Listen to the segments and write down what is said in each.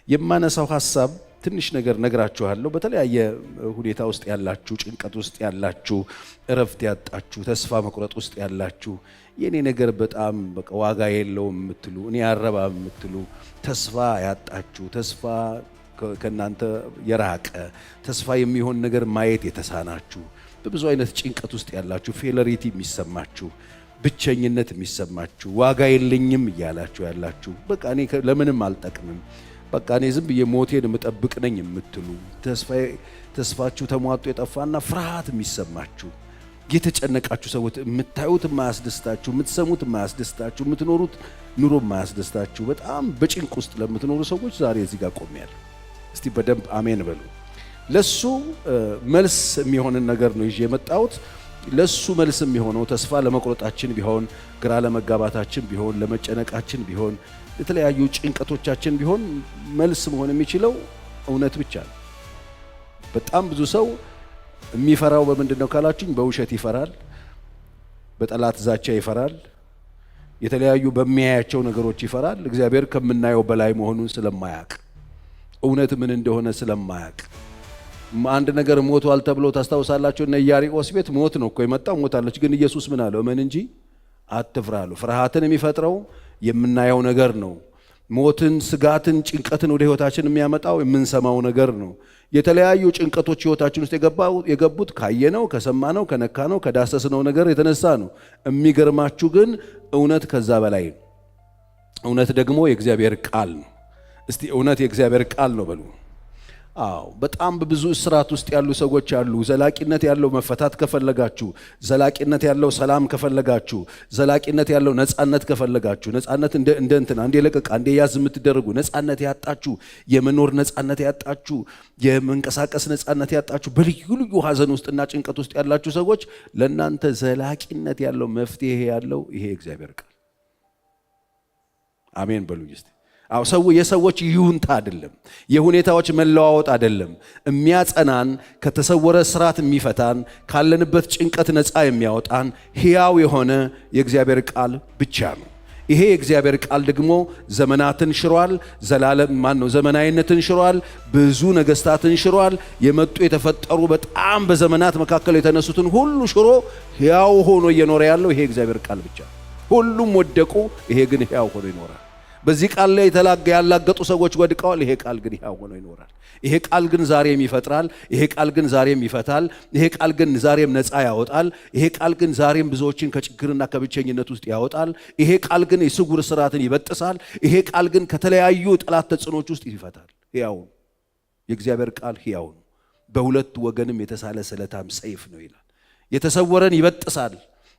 የማነሳው ሐሳብ ትንሽ ነገር ነግራችኋለሁ። በተለያየ ሁኔታ ውስጥ ያላችሁ፣ ጭንቀት ውስጥ ያላችሁ፣ እረፍት ያጣችሁ፣ ተስፋ መቁረጥ ውስጥ ያላችሁ፣ የኔ ነገር በጣም በቃ ዋጋ የለውም የምትሉ፣ እኔ አረባም የምትሉ፣ ተስፋ ያጣችሁ፣ ተስፋ ከናንተ የራቀ ተስፋ የሚሆን ነገር ማየት የተሳናችሁ፣ በብዙ አይነት ጭንቀት ውስጥ ያላችሁ፣ ፌለሪቲ የሚሰማችሁ፣ ብቸኝነት የሚሰማችሁ፣ ዋጋ የለኝም እያላችሁ ያላችሁ፣ በቃ እኔ ለምንም አልጠቅምም፣ በቃ እኔ ዝም ብዬ ሞቴን የምጠብቅ ነኝ የምትሉ፣ ተስፋችሁ ተሟጦ የጠፋና ፍርሃት የሚሰማችሁ፣ የተጨነቃችሁ ሰዎች፣ የምታዩት የማያስደስታችሁ፣ የምትሰሙት የማያስደስታችሁ፣ የምትኖሩት ኑሮ የማያስደስታችሁ፣ በጣም በጭንቅ ውስጥ ለምትኖሩ ሰዎች ዛሬ እዚህ ጋር ቆሜያለሁ። እስቲ በደንብ አሜን በሉ። ለሱ መልስ የሚሆንን ነገር ነው ይዤ የመጣሁት። ለሱ መልስ የሚሆነው ተስፋ ለመቁረጣችን ቢሆን፣ ግራ ለመጋባታችን ቢሆን፣ ለመጨነቃችን ቢሆን፣ የተለያዩ ጭንቀቶቻችን ቢሆን መልስ መሆን የሚችለው እውነት ብቻ ነው። በጣም ብዙ ሰው የሚፈራው በምንድን ነው ካላችሁኝ፣ በውሸት ይፈራል፣ በጠላት ዛቻ ይፈራል፣ የተለያዩ በሚያያቸው ነገሮች ይፈራል። እግዚአብሔር ከምናየው በላይ መሆኑን ስለማያቅ፣ እውነት ምን እንደሆነ ስለማያቅ። አንድ ነገር ሞቷል ተብሎ ታስታውሳላችሁ። እነ ኢያሪቆስ ቤት ሞት ነው እኮ የመጣው፣ ሞታለች። ግን ኢየሱስ ምን አለው? እመን እንጂ አትፍራ አለው። ፍርሃትን የሚፈጥረው የምናየው ነገር ነው። ሞትን፣ ስጋትን፣ ጭንቀትን ወደ ህይወታችን የሚያመጣው የምንሰማው ነገር ነው። የተለያዩ ጭንቀቶች ህይወታችን ውስጥ የገቡት ካየነው፣ ከሰማነው፣ ከነካነው፣ ከዳሰስነው ነገር የተነሳ ነው። የሚገርማችሁ ግን እውነት ከዛ በላይ ነው። እውነት ደግሞ የእግዚአብሔር ቃል ነው። እስቲ እውነት የእግዚአብሔር ቃል ነው በሉ። አዎ፣ በጣም በብዙ እስራት ውስጥ ያሉ ሰዎች አሉ። ዘላቂነት ያለው መፈታት ከፈለጋችሁ፣ ዘላቂነት ያለው ሰላም ከፈለጋችሁ፣ ዘላቂነት ያለው ነጻነት ከፈለጋችሁ፣ ነጻነት እንደ እንትና አንዴ ለቀቅ አንዴ ያዝ የምትደረጉ ነጻነት ያጣችሁ፣ የመኖር ነጻነት ያጣችሁ፣ የመንቀሳቀስ ነጻነት ያጣችሁ፣ በልዩ ልዩ ሀዘን ውስጥና ጭንቀት ውስጥ ያላችሁ ሰዎች ለእናንተ ዘላቂነት ያለው መፍትሄ ያለው ይሄ እግዚአብሔር ቃል። አሜን በሉ እስቲ። አው የሰዎች ይሁንታ አይደለም፣ የሁኔታዎች መለዋወጥ አይደለም። የሚያጸናን፣ ከተሰወረ ስራት የሚፈታን፣ ካለንበት ጭንቀት ነፃ የሚያወጣን ሕያው የሆነ የእግዚአብሔር ቃል ብቻ ነው። ይሄ የእግዚአብሔር ቃል ደግሞ ዘመናትን ሽሯል። ዘመናዊነትን ሽሯል። ብዙ ነገስታትን ሽሯል። የመጡ የተፈጠሩ በጣም በዘመናት መካከል የተነሱትን ሁሉ ሽሮ ሕያው ሆኖ እየኖረ ያለው ይሄ እግዚአብሔር ቃል ብቻ። ሁሉም ወደቁ፣ ይሄ ግን ሕያው ሆኖ ይኖራል። በዚህ ቃል ላይ ያላገጡ ሰዎች ወድቀዋል። ይሄ ቃል ግን ሕያው ሆኖ ይኖራል። ይሄ ቃል ግን ዛሬም ይፈጥራል። ይሄ ቃል ግን ዛሬም ይፈታል። ይሄ ቃል ግን ዛሬም ነፃ ያወጣል። ይሄ ቃል ግን ዛሬም ብዙዎችን ከችግርና ከብቸኝነት ውስጥ ያወጣል። ይሄ ቃል ግን የስውር ስራትን ይበጥሳል። ይሄ ቃል ግን ከተለያዩ ጠላት ተጽዕኖች ውስጥ ይፈታል። ሕያው የእግዚአብሔር ቃል ሕያው ነው። በሁለት ወገንም የተሳለ ስለታም ሰይፍ ነው ይላል። የተሰወረን ይበጥሳል።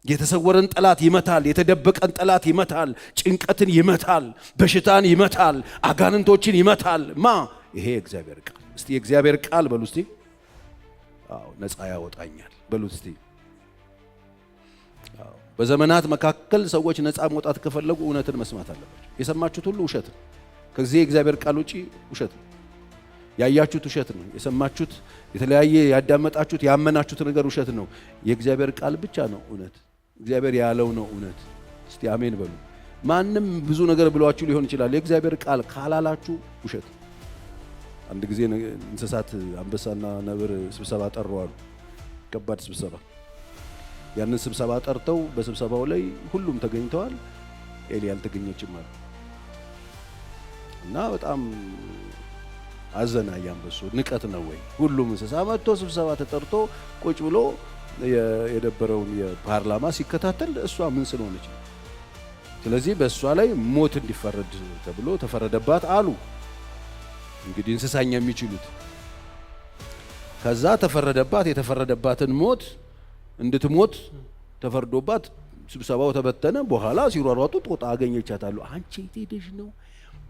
የተሰወረን ጠላት ይመታል። የተደበቀን ጠላት ይመታል። ጭንቀትን ይመታል። በሽታን ይመታል። አጋንንቶችን ይመታል። ይሄ እግዚአብሔር ቃል። እስቲ የእግዚአብሔር ቃል በሉ እስቲ። አዎ ነፃ ያወጣኛል በሉ እስቲ። አዎ በዘመናት መካከል ሰዎች ነፃ መውጣት ከፈለጉ እውነትን መስማት አለባቸው። የሰማችሁት ሁሉ ውሸት ነው። ከዚህ የእግዚአብሔር ቃል ውጪ ውሸት ነው። ያያችሁት ውሸት ነው። የሰማችሁት የተለያየ ያዳመጣችሁት ያመናችሁት ነገር ውሸት ነው። የእግዚአብሔር ቃል ብቻ ነው እውነት። እግዚአብሔር ያለው ነው እውነት። እስቲ አሜን በሉ። ማንም ብዙ ነገር ብሏችሁ ሊሆን ይችላል። የእግዚአብሔር ቃል ካላላችሁ ውሸት። አንድ ጊዜ እንስሳት አንበሳና ነብር ስብሰባ ጠርተዋል። ከባድ ስብሰባ። ያንን ስብሰባ ጠርተው በስብሰባው ላይ ሁሉም ተገኝተዋል። ኤሊ አልተገኘችም ማለት እና በጣም አዘና። ያንበሱ ንቀት ነው ወይ? ሁሉም እንስሳ መጥቶ ስብሰባ ተጠርቶ ቁጭ ብሎ የነበረውን የፓርላማ ሲከታተል እሷ ምን ስለሆነች ነው? ስለዚህ በእሷ ላይ ሞት እንዲፈረድ ተብሎ ተፈረደባት አሉ። እንግዲህ እንስሳኛ የሚችሉት ከዛ ተፈረደባት። የተፈረደባትን ሞት እንድትሞት ተፈርዶባት ስብሰባው ተበተነ። በኋላ ሲሯሯጡ ጦጣ አገኘቻታሉ። አንቺ የት ሄደሽ ነው?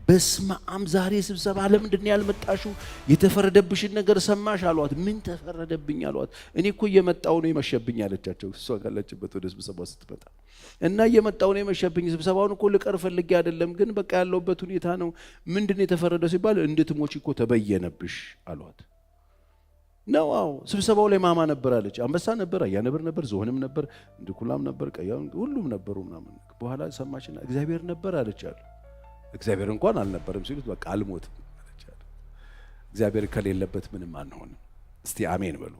በስመ አብ ዛሬ ስብሰባ ለምንድን ነው ያልመጣሽው? የተፈረደብሽን ነገር ሰማሽ አሏት። ምን ተፈረደብኝ አሏት። እኔ እኮ እየመጣው ነው የመሸብኝ አለቻቸው። እሷ ካለችበት ወደ ስብሰባው ስትመጣ እና እየመጣው ነው የመሸብኝ፣ ስብሰባውን እኮ ልቀር ፈልጌ አይደለም፣ ግን በቃ ያለውበት ሁኔታ ነው። ምንድን ነው የተፈረደው ሲባል እንድትሞች እኮ ተበየነብሽ አሏት። ነው አዎ። ስብሰባው ላይ ማማ ነበር አለች። አንበሳ ነበር፣ አያ ነበር፣ ዝሆንም ነበር፣ እንድኩላም ነበር፣ ቀያው ሁሉም ነበሩ ምናምን። በኋላ ሰማችና እግዚአብሔር ነበር አለች አሉ። እግዚአብሔር እንኳን አልነበረም ሲሉት በቃ አልሞትም አለች። እግዚአብሔር ከሌለበት ምንም አንሆንም። እስቲ አሜን በሉ።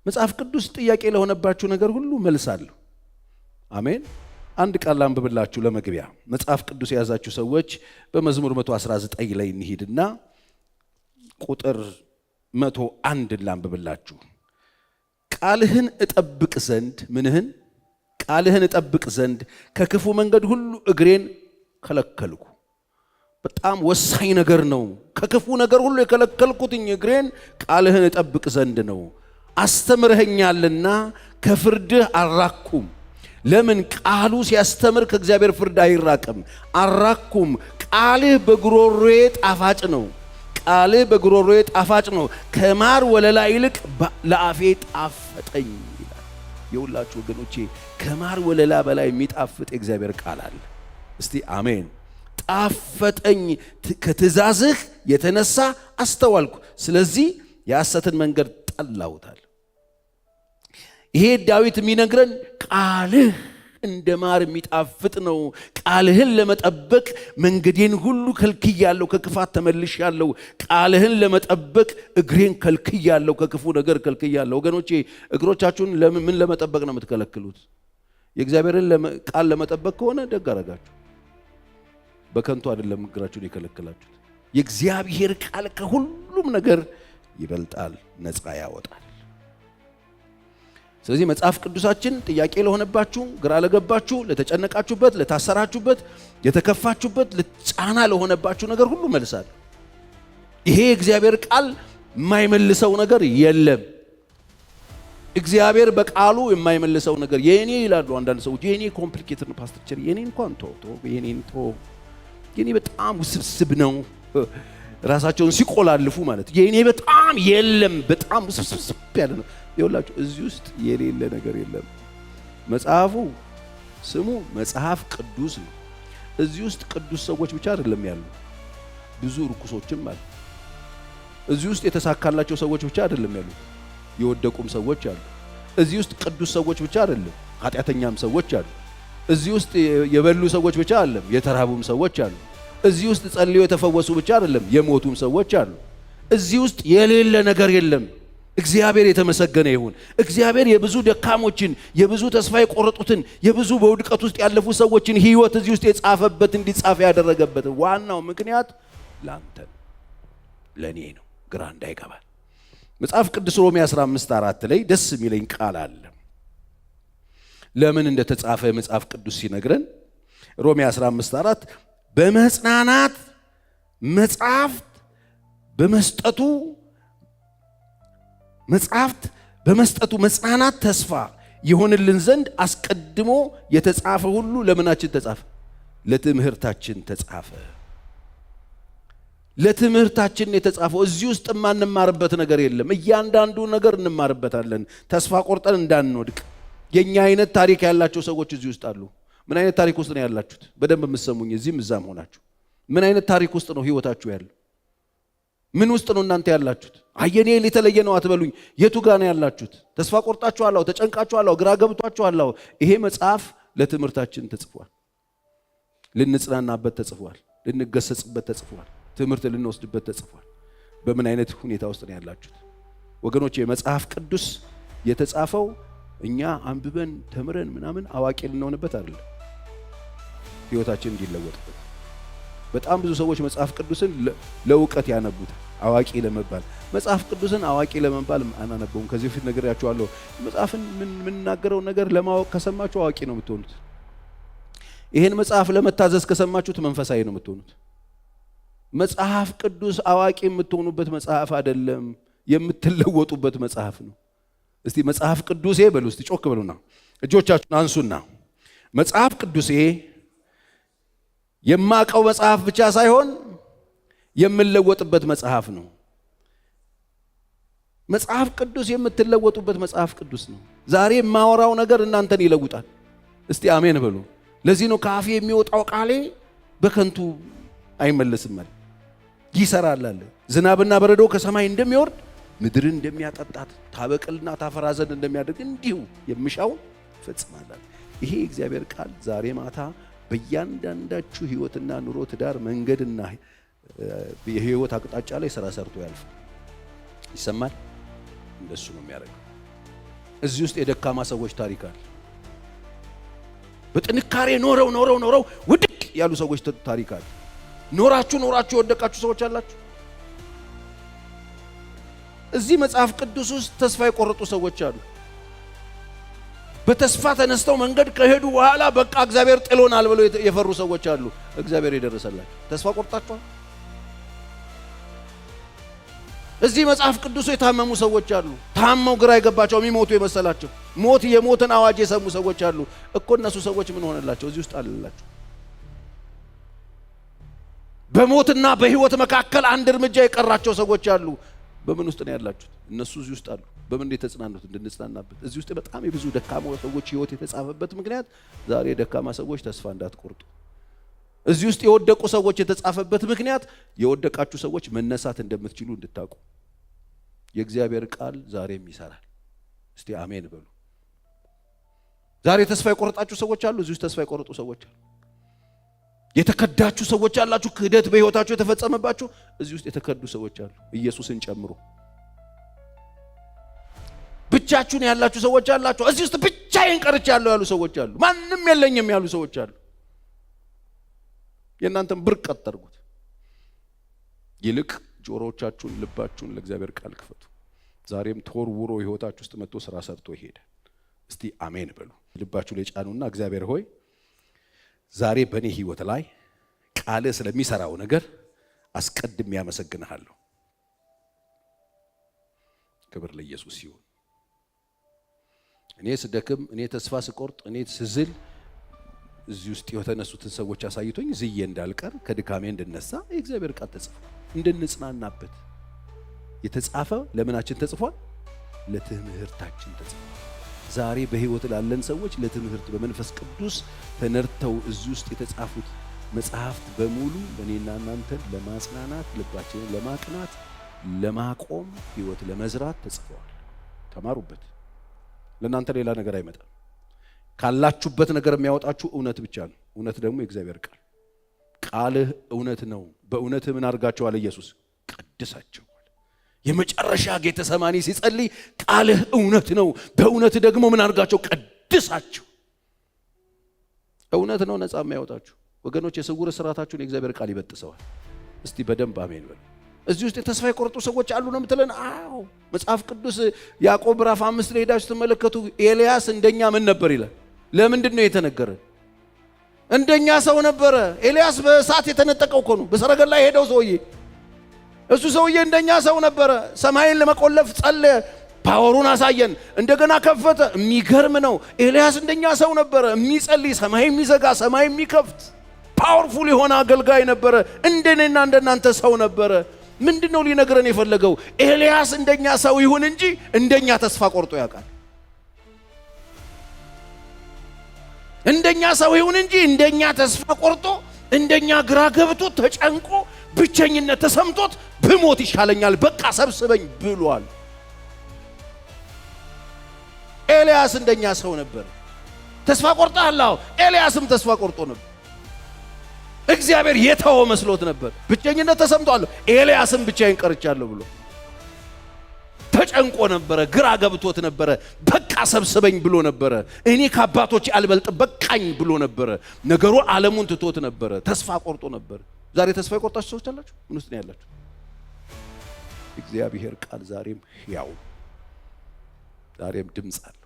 መጽሐፍ ቅዱስ ጥያቄ ለሆነባችሁ ነገር ሁሉ መልስ አለው። አሜን። አንድ ቃል አንብብላችሁ ለመግቢያ። መጽሐፍ ቅዱስ የያዛችሁ ሰዎች በመዝሙር 119 ላይ እንሂድና ቁጥር 101 ላንብብላችሁ። ቃልህን እጠብቅ ዘንድ ምንህን? ቃልህን እጠብቅ ዘንድ ከክፉ መንገድ ሁሉ እግሬን ከለከልኩ። በጣም ወሳኝ ነገር ነው። ከክፉ ነገር ሁሉ የከለከልኩትኝ እግሬን ቃልህን እጠብቅ ዘንድ ነው። አስተምረኸኛልና ከፍርድህ አልራኩም። ለምን? ቃሉ ሲያስተምር ከእግዚአብሔር ፍርድ አይራቅም። አልራኩም። ቃልህ በጉሮሮዬ ጣፋጭ ነው። ቃልህ በጉሮሮዬ ጣፋጭ ነው፣ ከማር ወለላ ይልቅ ለአፌ ጣፈጠኝ ይላል። የሁላችሁ ወገኖቼ ከማር ወለላ በላይ የሚጣፍጥ የእግዚአብሔር ቃል አለ። እስቲ አሜን። ጣፈጠኝ፣ ከትእዛዝህ የተነሳ አስተዋልኩ፣ ስለዚህ የሐሰትን መንገድ ጠላሁታል። ይሄ ዳዊት የሚነግረን ቃልህ እንደ ማር የሚጣፍጥ ነው። ቃልህን ለመጠበቅ መንገዴን ሁሉ ከልክያለሁ፣ ከክፋት ተመልሻለሁ። ቃልህን ለመጠበቅ እግሬን ከልክያለሁ፣ ከክፉ ነገር ከልክያለሁ። ወገኖቼ እግሮቻችሁን ምን ለመጠበቅ ነው የምትከለክሉት? የእግዚአብሔርን ቃል ለመጠበቅ ከሆነ ደግ አደረጋችሁ። በከንቱ አይደለም እግራችሁን የከለከላችሁት። የእግዚአብሔር ቃል ከሁሉም ነገር ይበልጣል፣ ነፃ ያወጣል። ስለዚህ መጽሐፍ ቅዱሳችን ጥያቄ ለሆነባችሁ፣ ግራ ለገባችሁ፣ ለተጨነቃችሁበት፣ ለታሰራችሁበት፣ የተከፋችሁበት፣ ለጫና ለሆነባችሁ ነገር ሁሉ መልሳል። ይሄ የእግዚአብሔር ቃል የማይመልሰው ነገር የለም። እግዚአብሔር በቃሉ የማይመልሰው ነገር የኔ ይላሉ አንዳንድ ሰዎች። የኔ ኮምፕሊኬትድ ነው ፓስተር ቸር፣ የኔ እንኳን የኔ በጣም ውስብስብ ነው። ራሳቸውን ሲቆላልፉ ማለት የኔ በጣም የለም፣ በጣም ውስብስብ ያለ ነው። ይኸውላችሁ እዚህ ውስጥ የሌለ ነገር የለም። መጽሐፉ ስሙ መጽሐፍ ቅዱስ ነው። እዚህ ውስጥ ቅዱስ ሰዎች ብቻ አይደለም ያሉ፣ ብዙ ርኩሶችም አሉ። እዚህ ውስጥ የተሳካላቸው ሰዎች ብቻ አይደለም ያሉ፣ የወደቁም ሰዎች አሉ። እዚህ ውስጥ ቅዱስ ሰዎች ብቻ አይደለም፣ ኃጢአተኛም ሰዎች አሉ። እዚህ ውስጥ የበሉ ሰዎች ብቻ አይደለም፣ የተራቡም ሰዎች አሉ። እዚህ ውስጥ ጸልዮ የተፈወሱ ብቻ አይደለም፣ የሞቱም ሰዎች አሉ። እዚህ ውስጥ የሌለ ነገር የለም። እግዚአብሔር የተመሰገነ ይሁን። እግዚአብሔር የብዙ ደካሞችን፣ የብዙ ተስፋ የቆረጡትን፣ የብዙ በውድቀት ውስጥ ያለፉ ሰዎችን ሕይወት እዚህ ውስጥ የጻፈበት እንዲጻፍ ያደረገበት ዋናው ምክንያት ላንተ ለኔ ነው። ግራ እንዳይገባል። መጽሐፍ ቅዱስ ሮሜ 15:4 ላይ ደስ የሚለኝ ቃል አለ። ለምን እንደተጻፈ መጽሐፍ ቅዱስ ሲነግረን ሮሜ 15:4 በመጽናናት መጽሐፍት በመስጠቱ መጽናናት ተስፋ ይሆንልን ዘንድ አስቀድሞ የተጻፈ ሁሉ ለምናችን ተጻፈ? ለትምህርታችን ተጻፈ። ለትምህርታችን የተጻፈው። እዚህ ውስጥ የማንማርበት ነገር የለም። እያንዳንዱ ነገር እንማርበታለን፣ ተስፋ ቆርጠን እንዳንወድቅ። የኛ አይነት ታሪክ ያላቸው ሰዎች እዚህ ውስጥ አሉ። ምን አይነት ታሪክ ውስጥ ነው ያላችሁት? በደንብ የምትሰሙኝ እዚህም እዛም ሆናችሁ ምን አይነት ታሪክ ውስጥ ነው ህይወታችሁ ያለው? ምን ውስጥ ነው እናንተ ያላችሁት? አየኔ የተለየ ነው አትበሉኝ። የቱ ጋር ነው ያላችሁት? ተስፋ ቆርጣችኋል? ተጨንቃችኋል? ግራ ገብቷችኋል? ይሄ መጽሐፍ ለትምህርታችን ተጽፏል። ልንጽናናበት ተጽፏል። ልንገሰጽበት ተጽፏል። ትምህርት ልንወስድበት ተጽፏል። በምን አይነት ሁኔታ ውስጥ ነው ያላችሁት ወገኖቼ? መጽሐፍ ቅዱስ የተጻፈው እኛ አንብበን ተምረን ምናምን አዋቂ ልንሆንበት አይደለም፣ ህይወታችን እንዲለወጥበት። በጣም ብዙ ሰዎች መጽሐፍ ቅዱስን ለእውቀት ያነቡታል፣ አዋቂ ለመባል። መጽሐፍ ቅዱስን አዋቂ ለመባል አናነበውም። ከዚህ በፊት ነግሬያችኋለሁ። መጽሐፍን የምንናገረው ነገር ለማወቅ ከሰማችሁ አዋቂ ነው የምትሆኑት። ይሄን መጽሐፍ ለመታዘዝ ከሰማችሁት መንፈሳዊ ነው የምትሆኑት። መጽሐፍ ቅዱስ አዋቂ የምትሆኑበት መጽሐፍ አይደለም፣ የምትለወጡበት መጽሐፍ ነው። እስቲ መጽሐፍ ቅዱሴ በሉ። እስቲ ጮክ በሉና እጆቻችሁን አንሱና መጽሐፍ ቅዱሴ የማቀው መጽሐፍ ብቻ ሳይሆን የምለወጥበት መጽሐፍ ነው። መጽሐፍ ቅዱስ የምትለወጡበት መጽሐፍ ቅዱስ ነው። ዛሬ የማወራው ነገር እናንተን ይለውጣል። እስቲ አሜን በሉ። ለዚህ ነው ከአፌ የሚወጣው ቃሌ በከንቱ አይመለስም፣ ይሰራል አለ። ዝናብና በረዶ ከሰማይ እንደሚወርድ ምድርን እንደሚያጠጣት ታበቅልና ታፈራ ዘንድ እንደሚያደርግ እንዲሁ የምሻውን ይፈጽማል። ይሄ እግዚአብሔር ቃል ዛሬ ማታ በእያንዳንዳችሁ ህይወትና ኑሮ፣ ትዳር፣ መንገድና የህይወት አቅጣጫ ላይ ስራ ሰርቶ ያልፍ ይሰማል። እንደሱ ነው የሚያደርገው። እዚህ ውስጥ የደካማ ሰዎች ታሪክ አለ። በጥንካሬ ኖረው ውድቅ ያሉ ሰዎች ታሪክ አለ። ኖራችሁ የወደቃችሁ ሰዎች አላችሁ። እዚህ መጽሐፍ ቅዱስ ውስጥ ተስፋ የቆረጡ ሰዎች አሉ። በተስፋ ተነስተው መንገድ ከሄዱ በኋላ በቃ እግዚአብሔር ጥሎናል ብለው የፈሩ ሰዎች አሉ። እግዚአብሔር የደረሰላቸው ተስፋ ቆርጣቸዋል። እዚህ መጽሐፍ ቅዱስ የታመሙ ሰዎች አሉ። ታመው ግራ የገባቸው የሚሞቱ የመሰላቸው የሞትን አዋጅ የሰሙ ሰዎች አሉ እኮ። እነሱ ሰዎች ምን ሆነላቸው? እዚህ ውስጥ አለላቸው። በሞትና በህይወት መካከል አንድ እርምጃ የቀራቸው ሰዎች አሉ። በምን ውስጥ ነው ያላችሁት? እነሱ እዚህ ውስጥ አሉ። በምን የተጽናኑት? እንድንጽናናበት። እዚህ ውስጥ በጣም የብዙ ደካማ ሰዎች ህይወት የተጻፈበት ምክንያት ዛሬ ደካማ ሰዎች ተስፋ እንዳትቆርጡ። እዚህ ውስጥ የወደቁ ሰዎች የተጻፈበት ምክንያት የወደቃችሁ ሰዎች መነሳት እንደምትችሉ እንድታውቁ። የእግዚአብሔር ቃል ዛሬም ይሰራል። እስቲ አሜን በሉ። ዛሬ ተስፋ የቆረጣችሁ ሰዎች አሉ። እዚህ ውስጥ ተስፋ የቆረጡ ሰዎች አሉ። የተከዳችሁ ሰዎች አላችሁ። ክህደት በህይወታችሁ የተፈጸመባችሁ እዚህ ውስጥ የተከዱ ሰዎች አሉ፣ ኢየሱስን ጨምሮ። ብቻችሁን ያላችሁ ሰዎች አላችሁ። እዚህ ውስጥ ብቻዬን ቀርቻለሁ ያሉ ሰዎች አሉ። ማንም የለኝም ያሉ ሰዎች አሉ። የእናንተም ብርቅ አታርጉት። ይልቅ ጆሮዎቻችሁን፣ ልባችሁን ለእግዚአብሔር ቃል ክፈቱ። ዛሬም ተወርውሮ ህይወታችሁ ውስጥ መጥቶ ስራ ሰርቶ ይሄዳል። እስቲ አሜን በሉ። ልባችሁ ላይ ጫኑና እግዚአብሔር ሆይ ዛሬ በእኔ ህይወት ላይ ቃል ስለሚሰራው ነገር አስቀድሜ ያመሰግንሃለሁ። ክብር ለኢየሱስ ይሁን። እኔ ስደክም፣ እኔ ተስፋ ስቆርጥ፣ እኔ ስዝል እዚህ ውስጥ የተነሱትን ሰዎች አሳይቶኝ ዝዬ እንዳልቀር ከድካሜ እንድነሳ የእግዚአብሔር ቃል ተጽፏል። እንድንጽናናበት የተጻፈ ለምናችን ተጽፏል? ለትምህርታችን ተጽፏል። ዛሬ በህይወት ላለን ሰዎች ለትምህርት በመንፈስ ቅዱስ ተነርተው እዚህ ውስጥ የተጻፉት መጽሐፍት በሙሉ ለኔና እናንተን ለማጽናናት፣ ልባችንን ለማቅናት፣ ለማቆም፣ ህይወት ለመዝራት ተጽፈዋል። ተማሩበት። ለእናንተ ሌላ ነገር አይመጣም። ካላችሁበት ነገር የሚያወጣችሁ እውነት ብቻ ነው። እውነት ደግሞ የእግዚአብሔር ቃል። ቃልህ እውነት ነው። በእውነትህ ምን አድርጋቸዋል? ኢየሱስ ቀድሳቸዋል። የመጨረሻ ጌተሰማኒ ሲጸልይ ቃልህ እውነት ነው፣ በእውነትህ ደግሞ ምን አድርጋቸው? ቀድሳቸው። እውነት ነው ነፃ የሚያወጣችሁ ወገኖች። የስውር ስራታችሁን የእግዚአብሔር ቃል ይበጥሰዋል። እስቲ በደንብ አሜን በሉ። እዚህ ውስጥ የተስፋ የቆረጡ ሰዎች አሉ ነው የምትለን? አዎ። መጽሐፍ ቅዱስ ያዕቆብ ምዕራፍ 5 ላይ ሄዳችሁ ስትመለከቱ ኤልያስ እንደኛ ምን ነበር ይላል። ለምንድን ነው የተነገረ? እንደኛ ሰው ነበረ። ኤልያስ በእሳት የተነጠቀው እኮ ነው፣ በሰረገላ ሄደው ሰውዬ። እሱ ሰውዬ እንደኛ ሰው ነበረ። ሰማይን ለመቆለፍ ጸለየ፣ ፓወሩን አሳየን፣ እንደገና ከፈተ። የሚገርም ነው። ኤልያስ እንደኛ ሰው ነበረ፣ የሚጸልይ፣ ሰማይ የሚዘጋ፣ ሰማይ የሚከፍት ፓወርፉል የሆነ አገልጋይ ነበረ። እንደኔና እንደናንተ ሰው ነበረ። ምንድነው ሊነግረን የፈለገው? ኤልያስ እንደኛ ሰው ይሁን እንጂ እንደኛ ተስፋ ቆርጦ ያውቃል። እንደኛ ሰው ይሁን እንጂ እንደኛ ተስፋ ቆርጦ፣ እንደኛ ግራ ገብቶ ተጨንቆ፣ ብቸኝነት ተሰምቶት ብሞት ይሻለኛል በቃ ሰብስበኝ ብሏል። ኤልያስ እንደኛ ሰው ነበር። ተስፋ ቆርጧል። ኤልያስም ተስፋ ቆርጦ ነበር። እግዚአብሔር የተወ መስሎት ነበር። ብቸኝነት ተሰምቷል። ኤልያስም ብቻዬን ቀርቻለሁ ብሎ ተጨንቆ ነበረ። ግራ ገብቶት ነበረ። በቃ ሰብስበኝ ብሎ ነበረ። እኔ ከአባቶች አልበልጥ በቃኝ ብሎ ነበረ። ነገሩ ዓለሙን ትቶት ነበረ። ተስፋ ቆርጦ ነበር። ዛሬ ተስፋ የቆርጣችሁ ሰዎች አላችሁ? ምን ውስጥ ነው ያላችሁ? እግዚአብሔር ቃል ዛሬም ሕያው፣ ዛሬም ድምፅ አለው።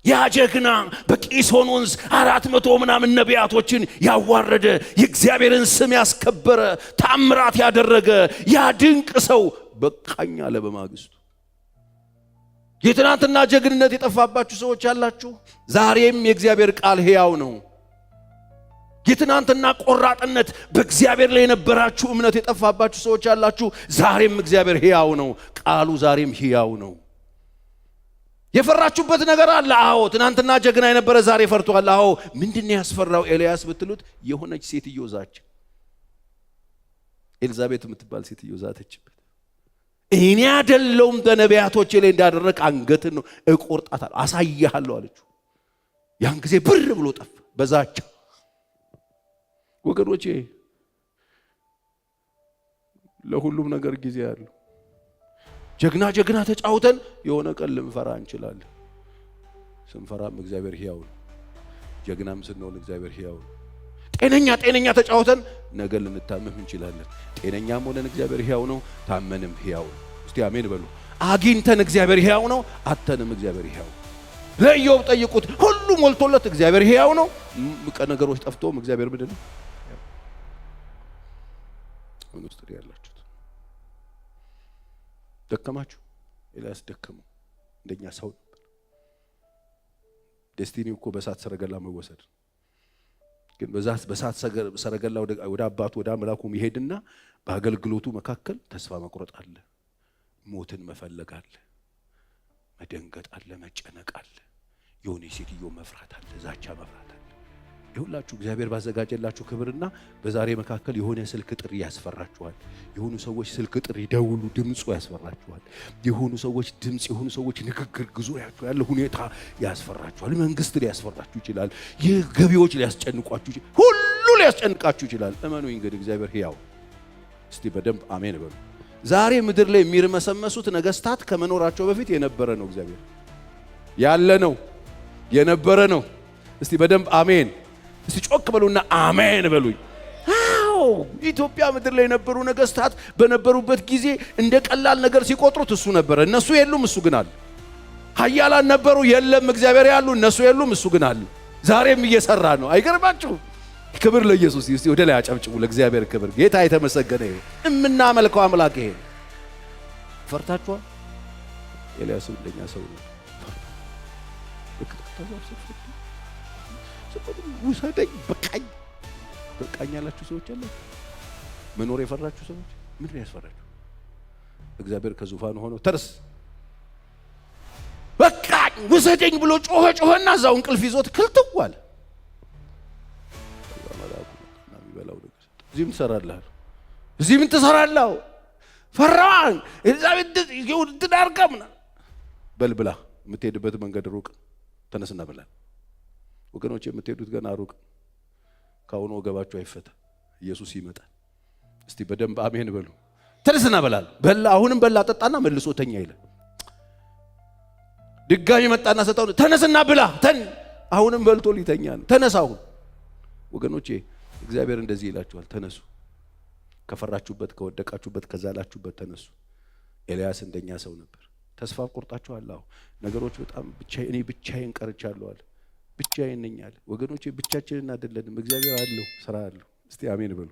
ያ ጀግና በቂሶን ወንዝ 400 ምናምን ነቢያቶችን ያዋረደ፣ የእግዚአብሔርን ስም ያስከበረ፣ ታምራት ያደረገ ያ ድንቅ ሰው በቃኝ አለ በማግስቱ። የትናንትና ጀግንነት የጠፋባችሁ ሰዎች አላችሁ? ዛሬም የእግዚአብሔር ቃል ሕያው ነው። የትናንትና ቆራጥነት በእግዚአብሔር ላይ የነበራችሁ እምነት የጠፋባችሁ ሰዎች አላችሁ? ዛሬም እግዚአብሔር ሕያው ነው። ቃሉ ዛሬም ሕያው ነው። የፈራችሁበት ነገር አለ? አዎ። ትናንትና ጀግና የነበረ ዛሬ ፈርቷል። አዎ። ምንድነው ያስፈራው ኤልያስ ብትሉት፣ የሆነች ሴትዮ ዛች። ኤልዛቤት የምትባል ሴትዮ ዛተችበት። እኔ አይደለሁም በነቢያቶቼ ላይ እንዳደረቅ አንገትን ነው እቆርጣታለሁ፣ አሳያለሁ አለችው። ያን ጊዜ ብር ብሎ ጠፋ በዛቻ። ወገኖቼ ለሁሉም ነገር ጊዜ አለው። ጀግና ተጫውተን የሆነ ቀን ልንፈራ እንችላለን። ስንፈራም እግዚአብሔር ሕያው ነው። ጀግናም ስንሆን እግዚአብሔር ሕያው ነው። ጤነኛ ተጫውተን ነገ ልንታመም እንችላለን። ጤነኛም ሆነን እግዚአብሔር ሕያው ነው። ታመንም ሕያው ነው። እስቲ አሜን በሉ። አግኝተን እግዚአብሔር ሕያው ነው። አተንም እግዚአብሔር ሕያው ነው። ለኢዮብ ጠይቁት፣ ሁሉ ሞልቶለት እግዚአብሔር ሕያው ነው። ነገሮች ጠፍቶም እግዚአብሔር ምንድን ነው? ምን ውስጥ ያላችሁት ደከማችሁ? ኤልያስ ደከመው፣ እንደኛ ሰው ነበር። ዴስቲኒው እኮ በእሳት ሰረገላ መወሰድ፣ ግን በእሳት ሰረገላ ወደ አባቱ ወደ አምላኩ ይሄድና በአገልግሎቱ መካከል ተስፋ መቁረጥ አለ፣ ሞትን መፈለግ አለ፣ መደንገጥ አለ፣ መጨነቅ አለ፣ የሆነ ሴትዮ መፍራት አለ፣ ዛቻ መፍራት አለ። ይሁላችሁ እግዚአብሔር ባዘጋጀላችሁ ክብርና በዛሬ መካከል የሆነ ስልክ ጥሪ ያስፈራችኋል። የሆኑ ሰዎች ስልክ ጥሪ ደውሉ፣ ድምፁ ያስፈራችኋል። የሆኑ ሰዎች ድምፅ፣ የሆኑ ሰዎች ንግግር፣ ጊዜያችሁ ያለ ሁኔታ ያስፈራችኋል። መንግስት ሊያስፈራችሁ ይችላል። የገቢዎች ሊያስጨንቋችሁ ይችላል። ሁሉ ሊያስጨንቃችሁ ይችላል። እመኑኝ ግን እግዚአብሔር ሕያው። እስቲ በደንብ አሜን በሉ። ዛሬ ምድር ላይ የሚርመሰመሱት ነገስታት ከመኖራቸው በፊት የነበረ ነው። እግዚአብሔር ያለ ነው፣ የነበረ ነው። እስቲ በደንብ አሜን። እስቲ ጮክ በሉና አሜን በሉኝ። አዎ ኢትዮጵያ ምድር ላይ የነበሩ ነገስታት በነበሩበት ጊዜ እንደ ቀላል ነገር ሲቆጥሩት እሱ ነበረ። እነሱ የሉም፣ እሱ ግን አለ። ኃያላን ነበሩ፣ የለም እግዚአብሔር ያሉ፣ እነሱ የሉም፣ እሱ ግን አለ። ዛሬም እየሰራ ነው። አይገርማችሁ? ክብር ለኢየሱስ። እስቲ ወደ ላይ አጨብጭቡ ለእግዚአብሔር ክብር። ጌታ የተመሰገነ ይሁን። እምናመልከው አምላክ ይሄ። ፈርታችኋል? ኤልያስ እንደኛ ሰው ነው። ውሰደኝ በቃኝ ያላችሁ ሰዎች አለ። መኖር የፈራችሁ ሰዎች ምን ያስፈራችሁ? እግዚአብሔር ከዙፋኑ ሆኖ ተርስ በቃኝ ውሰደኝ ብሎ ጮኸና እዛው እንቅልፍ ይዞት ክልትዋል። እዚህ ምን ትሰራለህ? እዚህ ምን ትሰራለህ? ፈራን ኤልዛቤት ይሁን አርቀምና በልብላ የምትሄድበት መንገድ ሩቅ ተነስና ብላ። ወገኖች የምትሄዱት ገና ሩቅ። ካሁኑ ወገባችሁ አይፈታ፣ ኢየሱስ ይመጣል። እስቲ በደንብ አሜን በሉ። ተነስና በላል። በላ አሁንም በላ ጠጣና መልሶ ተኛ ይላል። ድጋሚ መጣና ሰጣው ተነስና ብላ። አሁንም በልቶ ሊተኛ ነው። ተነስ አሁን። ወገኖቼ እግዚአብሔር እንደዚህ ይላችኋል፣ ተነሱ። ከፈራችሁበት፣ ከወደቃችሁበት፣ ከዛላችሁበት ተነሱ። ኤልያስ እንደኛ ሰው ነበር። ተስፋ ቆርጣችኋል። አዎ ነገሮች በጣም እኔ ብቻዬን ቀርቻለሁ አለ። ብቻዬን ነኝ አለ። ወገኖቼ ብቻችንን አይደለንም። እግዚአብሔር አለው፣ ስራ አለው። እስቲ አሜን በሉ።